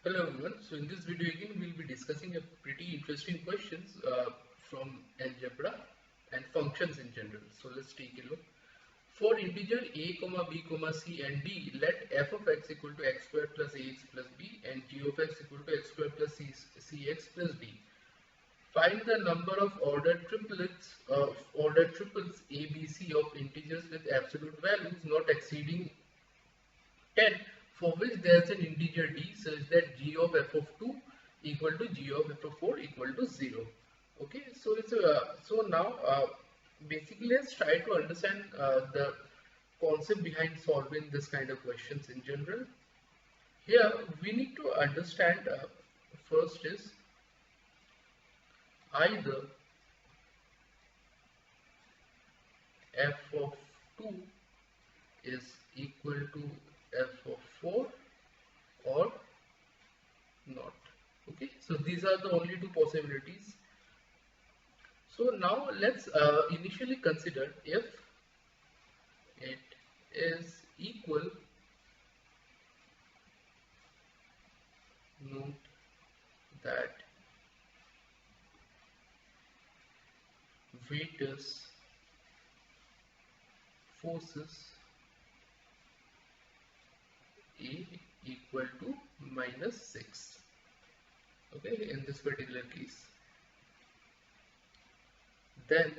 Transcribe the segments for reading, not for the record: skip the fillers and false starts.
Hello everyone. So in this video again we'll be discussing a pretty interesting questions from algebra and functions in general. So let's take a look. For integer a, b, c and d, let f of x equal to x squared plus ax plus b and g of x equal to x squared plus cx plus d. Find the number of ordered triples a, b, c of integers with absolute values not exceeding 10 for which there is an integer d such that g of f of 2 equal to g of f of 4 equal to 0. Okay, so now basically let's try to understand the concept behind solving this kind of questions in general. Here we need to understand first is either f of 2 is equal to f of 4 or not. Okay, so these are the only two possibilities. So now let's initially consider if it is equal, note that Vetus forces A equal to -6. Okay, in this particular case, then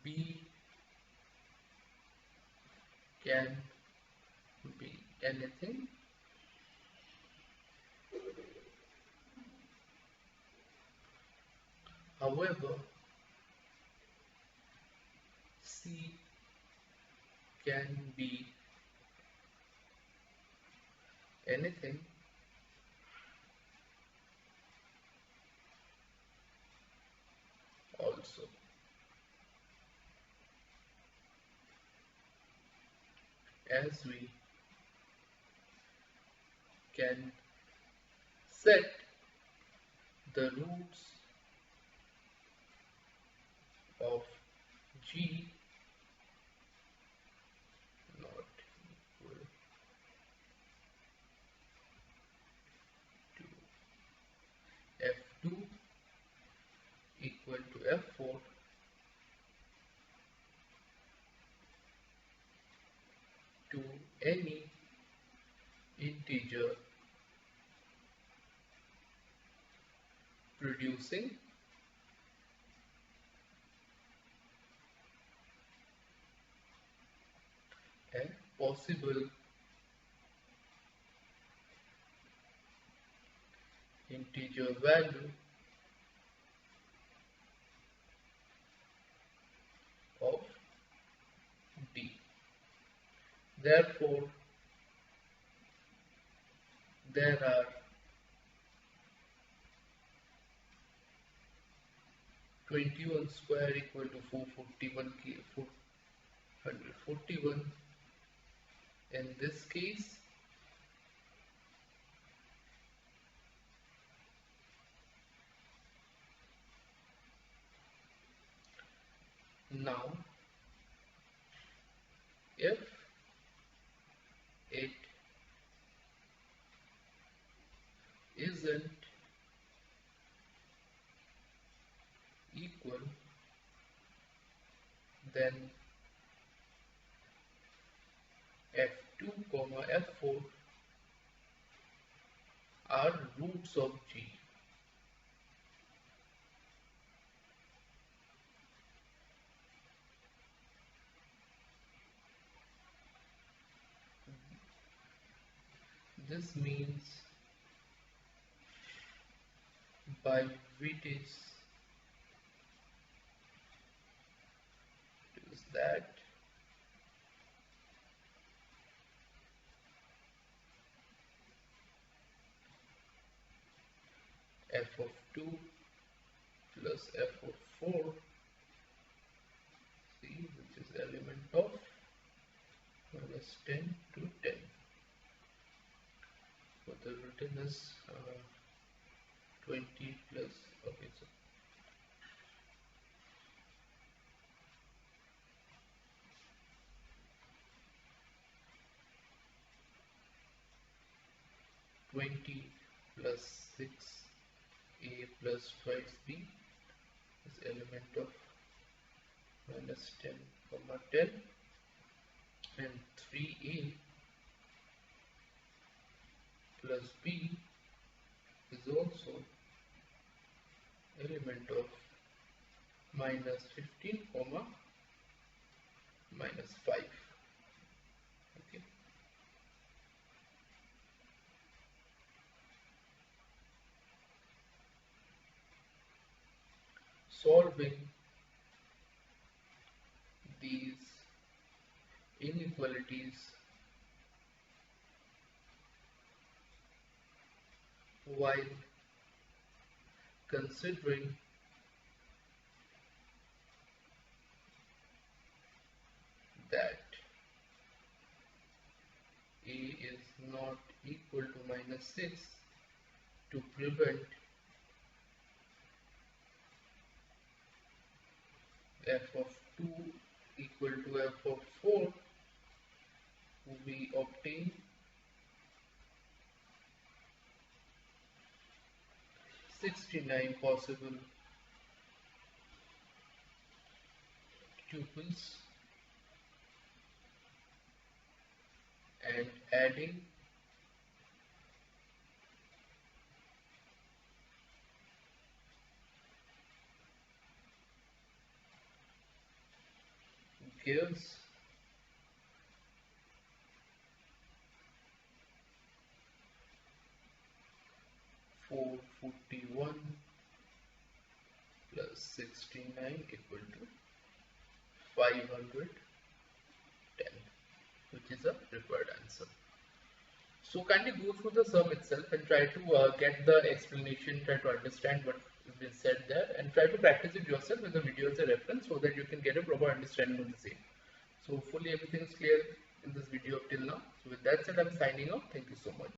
B can be anything however C can be anything also. As we can set the roots of G not equal to F2 equal to F4 to any integer producing a possible integer value of D. Therefore, there are 21 square equal to 441 in this case. Now if it isn't equal, then F2 comma F4 are roots of G. This means by Vetus is that f of 2 plus f of 4, see, which is element of -10 to 10. So the written is 20 plus, okay, so 20 plus 6a plus twice b is element of minus 10 comma 10, and 3a plus b is also element of minus 15 comma minus 5. Okay. Solving these inequalities while considering that a is not equal to minus 6 to prevent f of 2 equal to f of 4, we obtain 69 possible tuples, and adding gives 441 plus 69 equal to 510, which is a required answer. So kindly go through the sum itself and try to get the explanation, try to understand what has been said there, and try to practice it yourself with the video as a reference so that you can get a proper understanding of the same. So hopefully everything is clear in this video up till now. So with that said, I'm signing off. Thank you so much.